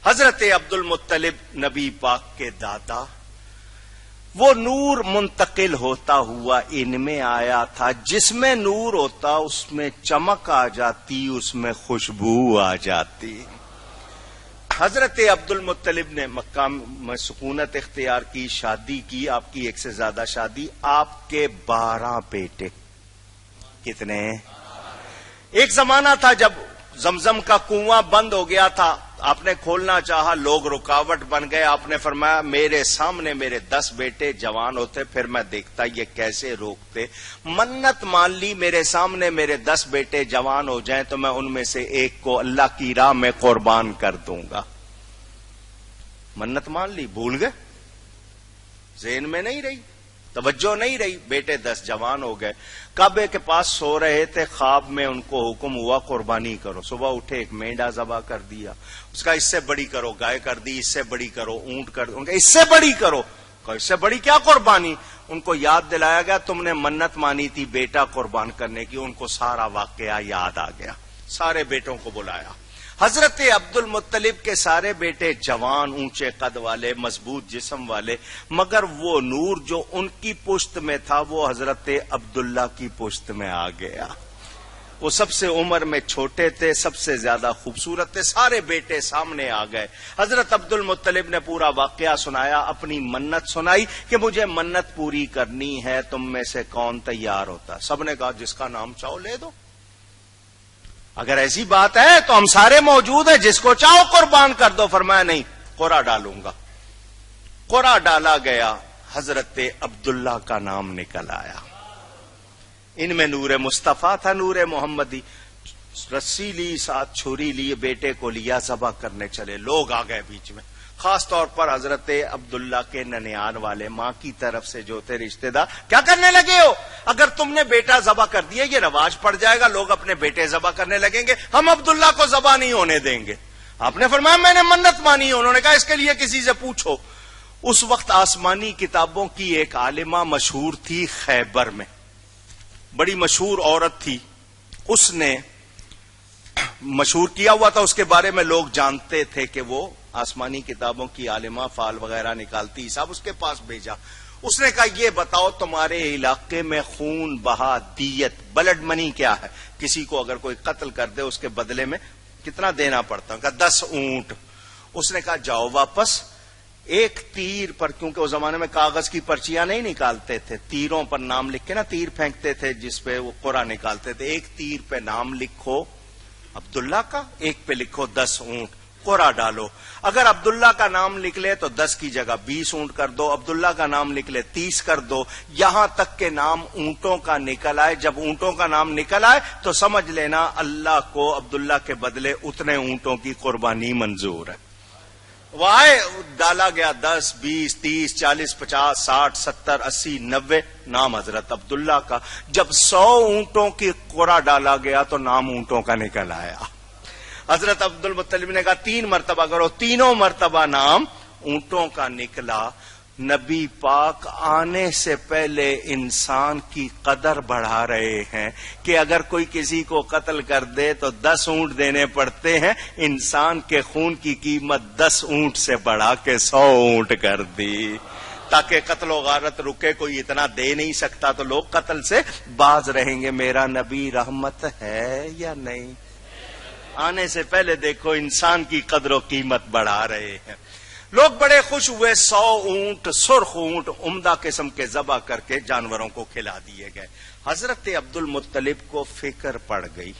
حضرت عبد المطلب نبی پاک کے دادا، وہ نور منتقل ہوتا ہوا ان میں آیا تھا. جس میں نور ہوتا اس میں چمک آ جاتی، اس میں خوشبو آ جاتی. حضرت عبد المطلب نے مکہ میں سکونت اختیار کی، شادی کی، آپ کی ایک سے زیادہ شادی، آپ کے 12 بیٹے. کتنے؟ ایک زمانہ تھا جب زمزم کا کنواں بند ہو گیا تھا، آپ نے کھولنا چاہا، لوگ رکاوٹ بن گئے. آپ نے فرمایا میرے سامنے میرے 10 بیٹے جوان ہوتے پھر میں دیکھتا یہ کیسے روکتے. منت مان لی میرے سامنے میرے 10 بیٹے جوان ہو جائیں تو میں ان میں سے ایک کو اللہ کی راہ میں قربان کر دوں گا. منت مان لی، بھول گئے، ذہن میں نہیں رہی، توجہ نہیں رہی. بیٹے 10 جوان ہو گئے، کعبے کے پاس سو رہے تھے، خواب میں ان کو حکم ہوا قربانی کرو. صبح اٹھے، ایک مینڈا ذبح کر دیا. اس کا اس سے بڑی کرو، گائے کر دی. اس سے بڑی کرو، اونٹ کر دو. اس سے بڑی کرو. اس سے بڑی کیا قربانی؟ ان کو یاد دلایا گیا تم نے منت مانی تھی بیٹا قربان کرنے کی. ان کو سارا واقعہ یاد آ گیا، سارے بیٹوں کو بلایا. حضرت عبد المطلب کے سارے بیٹے جوان، اونچے قد والے، مضبوط جسم والے، مگر وہ نور جو ان کی پشت میں تھا وہ حضرت عبداللہ کی پشت میں آ گیا. وہ سب سے عمر میں چھوٹے تھے، سب سے زیادہ خوبصورت تھے. سارے بیٹے سامنے آ گئے. حضرت عبد المطلب نے پورا واقعہ سنایا، اپنی منت سنائی کہ مجھے منت پوری کرنی ہے، تم میں سے کون تیار ہوتا؟ سب نے کہا جس کا نام چاہو لے دو. اگر ایسی بات ہے تو ہم سارے موجود ہیں، جس کو چاہو قربان کر دو. فرمایا نہیں، قرعہ ڈالوں گا. قرعہ ڈالا گیا، حضرت عبداللہ کا نام نکل آیا. ان میں نور مصطفیٰ تھا، نور محمدی. رسی لی، ساتھ چھری لی، بیٹے کو لیا، ذبح کرنے چلے. لوگ آ گئے بیچ میں، خاص طور پر حضرت عبداللہ کے ننیان والے، ماں کی طرف سے جو تھے رشتے دار. کیا کرنے لگے ہو؟ اگر تم نے بیٹا ذبح کر دیا یہ رواج پڑ جائے گا، لوگ اپنے بیٹے ذبح کرنے لگیں گے، ہم عبداللہ کو ذبح نہیں ہونے دیں گے. آپ نے فرمایا میں نے منت مانی ہے. انہوں نے کہا اس کے لیے کسی سے پوچھو. اس وقت آسمانی کتابوں کی ایک عالمہ مشہور تھی خیبر میں، بڑی مشہور عورت تھی. اس نے مشہور کیا ہوا تھا، اس کے بارے میں لوگ جانتے تھے کہ وہ آسمانی کتابوں کی عالمہ، فال وغیرہ نکالتی. صاحب اس کے پاس بھیجا. اس نے کہا یہ بتاؤ تمہارے علاقے میں خون بہا، دیت، بلڈ منی کیا ہے؟ کسی کو اگر کوئی قتل کر دے اس کے بدلے میں کتنا دینا پڑتا ہے؟ کہا 10 اونٹ. اس نے کہا جاؤ واپس، ایک تیر پر، کیونکہ اس زمانے میں کاغذ کی پرچیاں نہیں نکالتے تھے، تیروں پر نام لکھ کے نا تیر پھینکتے تھے جس پہ وہ قرعہ نکالتے تھے. ایک تیر پہ نام لکھو عبداللہ کا، ایک پہ لکھو 10 اونٹ. قرعہ ڈالو. اگر عبداللہ کا نام نکلے تو 10 کی جگہ 20 اونٹ کر دو، عبداللہ کا نام نکلے 30 کر دو، یہاں تک کہ نام اونٹوں کا نکل آئے. جب اونٹوں کا نام نکل آئے تو سمجھ لینا اللہ کو عبداللہ کے بدلے اتنے اونٹوں کی قربانی منظور ہے. وہ آئے، ڈالا گیا 10 20 30 40 50 60 70 80 90، نام حضرت عبداللہ کا. جب 100 اونٹوں کی قرعہ ڈالا گیا تو نام اونٹوں کا نکل آیا. حضرت عبد المطلب نے کہا 3 مرتبہ کرو. تینوں مرتبہ نام اونٹوں کا نکلا. نبی پاک آنے سے پہلے انسان کی قدر بڑھا رہے ہیں کہ اگر کوئی کسی کو قتل کر دے تو 10 اونٹ دینے پڑتے ہیں. انسان کے خون کی قیمت 10 اونٹ سے بڑھا کے 100 اونٹ کر دی تاکہ قتل و غارت رکے. کوئی اتنا دے نہیں سکتا تو لوگ قتل سے باز رہیں گے. میرا نبی رحمت ہے یا نہیں؟ آنے سے پہلے دیکھو انسان کی قدر و قیمت بڑھا رہے ہیں. لوگ بڑے خوش ہوئے. 100 اونٹ، سرخ اونٹ عمدہ قسم کے ذبح کر کے جانوروں کو کھلا دیے گئے. حضرت عبد المطلب کو فکر پڑ گئی،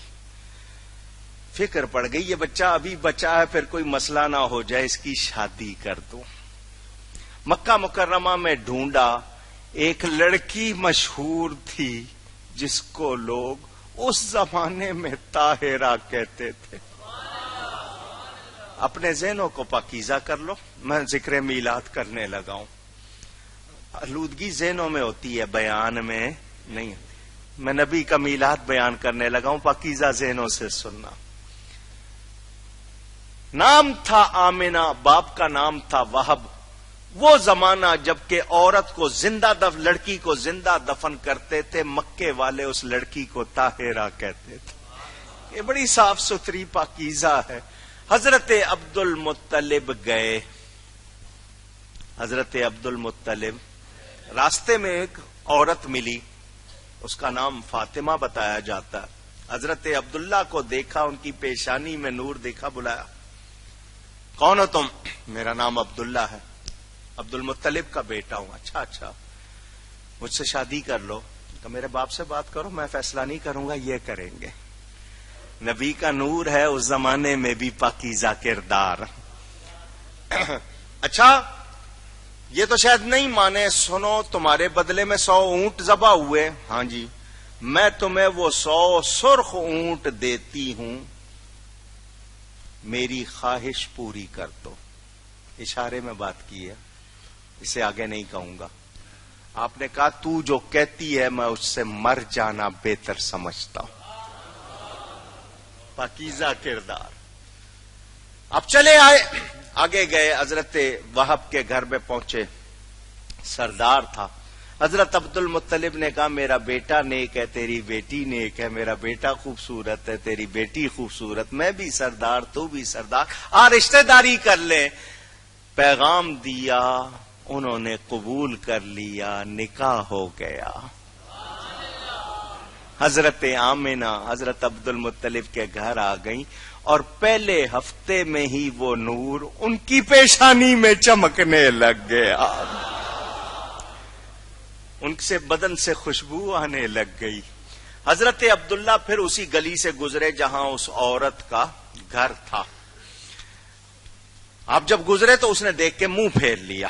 یہ بچہ ابھی بچا ہے، پھر کوئی مسئلہ نہ ہو جائے، اس کی شادی کر دوں. مکہ مکرمہ میں ڈھونڈا. ایک لڑکی مشہور تھی جس کو لوگ اس زمانے میں طاہرہ کہتے تھے. اپنے ذہنوں کو پاکیزہ کر لو. میں ذکر میلاد کرنے لگا ہوں. آلودگی ذہنوں میں ہوتی ہے، بیان میں نہیں ہوتی. میں نبی کا میلاد بیان کرنے لگا ہوں، پاکیزہ ذہنوں سے سننا. نام تھا آمنہ، باپ کا نام تھا وہب. وہ زمانہ جبکہ عورت کو لڑکی کو زندہ دفن کرتے تھے، مکے والے اس لڑکی کو طاہرہ کہتے تھے. یہ بڑی صاف ستھری پاکیزہ ہے. حضرت عبد المطلب گئے. حضرت عبد المطلب راستے میں ایک عورت ملی, اس کا نام فاطمہ بتایا جاتا ہے. حضرت عبداللہ کو دیکھا, ان کی پیشانی میں نور دیکھا, بلایا, کون ہو تم؟ میرا نام عبداللہ ہے, عبد المطلب کا بیٹا ہوں. اچھا اچھا, مجھ سے شادی کر لو. تو میرے باپ سے بات کرو, میں فیصلہ نہیں کروں گا, یہ کریں گے. نبی کا نور ہے اس زمانے میں بھی پاکیزہ کردار. اچھا یہ تو شاید نہیں مانے, سنو تمہارے بدلے میں 100 اونٹ ذبح ہوئے. ہاں جی, میں تمہیں وہ 100 سرخ اونٹ دیتی ہوں, میری خواہش پوری کر دو. اشارے میں بات کی ہے, اسے آگے نہیں کہوں گا. آپ نے کہا تو جو کہتی ہے میں اس سے مر جانا بہتر سمجھتا ہوں. پاکیزہ کردار. اب چلے آئے, آگے گئے, حضرت وہب کے گھر میں پہنچے. سردار تھا. حضرت عبد المطلب نے کہا میرا بیٹا نیک ہے, تیری بیٹی نیک ہے, میرا بیٹا خوبصورت ہے, تیری بیٹی خوبصورت, میں بھی سردار, تو بھی سردار, رشتہ داری کر لیں. پیغام دیا, انہوں نے قبول کر لیا, نکاح ہو گیا. حضرت آمنہ حضرت عبد المطلب کے گھر آ گئیں, اور پہلے ہفتے میں ہی وہ نور ان کی پیشانی میں چمکنے لگ گیا. ان سے بدن سے خوشبو آنے لگ گئی. حضرت عبداللہ پھر اسی گلی سے گزرے جہاں اس عورت کا گھر تھا. آپ جب گزرے تو اس نے دیکھ کے منہ پھیر لیا.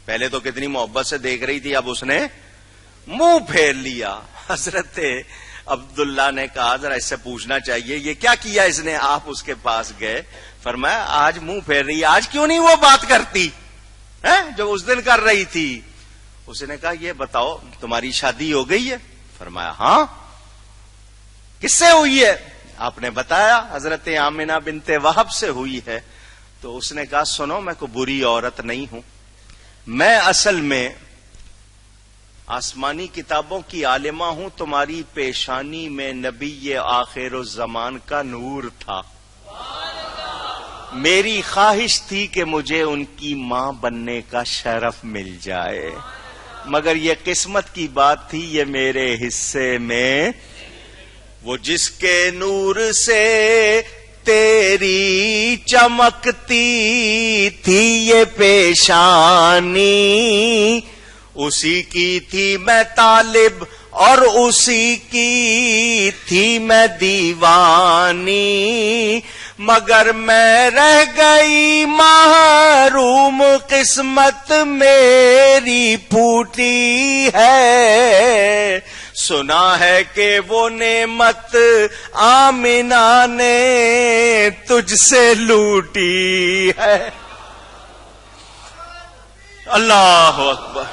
پہلے تو کتنی محبت سے دیکھ رہی تھی, اب اس نے منہ پھیر لیا. حضرت عبداللہ نے کہا ذرا اس سے پوچھنا چاہیے یہ کیا کیا اس نے. آپ اس کے پاس گئے, فرمایا آج منہ پھیر رہی ہے, آج کیوں نہیں وہ بات کرتی جو اس دن کر رہی تھی. اس نے کہا یہ بتاؤ تمہاری شادی ہو گئی ہے؟ فرمایا ہاں. کس سے ہوئی ہے؟ آپ نے بتایا حضرت آمنہ بنت وہب سے ہوئی ہے. تو اس نے کہا سنو, میں کوئی بری عورت نہیں ہوں, میں اصل میں آسمانی کتابوں کی عالمہ ہوں. تمہاری پیشانی میں نبی آخر الزمان کا نور تھا. میری خواہش تھی کہ مجھے ان کی ماں بننے کا شرف مل جائے, مگر یہ قسمت کی بات تھی, یہ میرے حصے میں. وہ جس کے نور سے تیری چمکتی تھی یہ پیشانی, اسی کی تھی میں طالب اور اسی کی تھی میں دیوانی. مگر میں رہ گئی محروم, قسمت میری پھوٹی ہے. سنا ہے کہ وہ نعمت آمنہ نے تجھ سے لوٹی ہے. اللہ اکبر.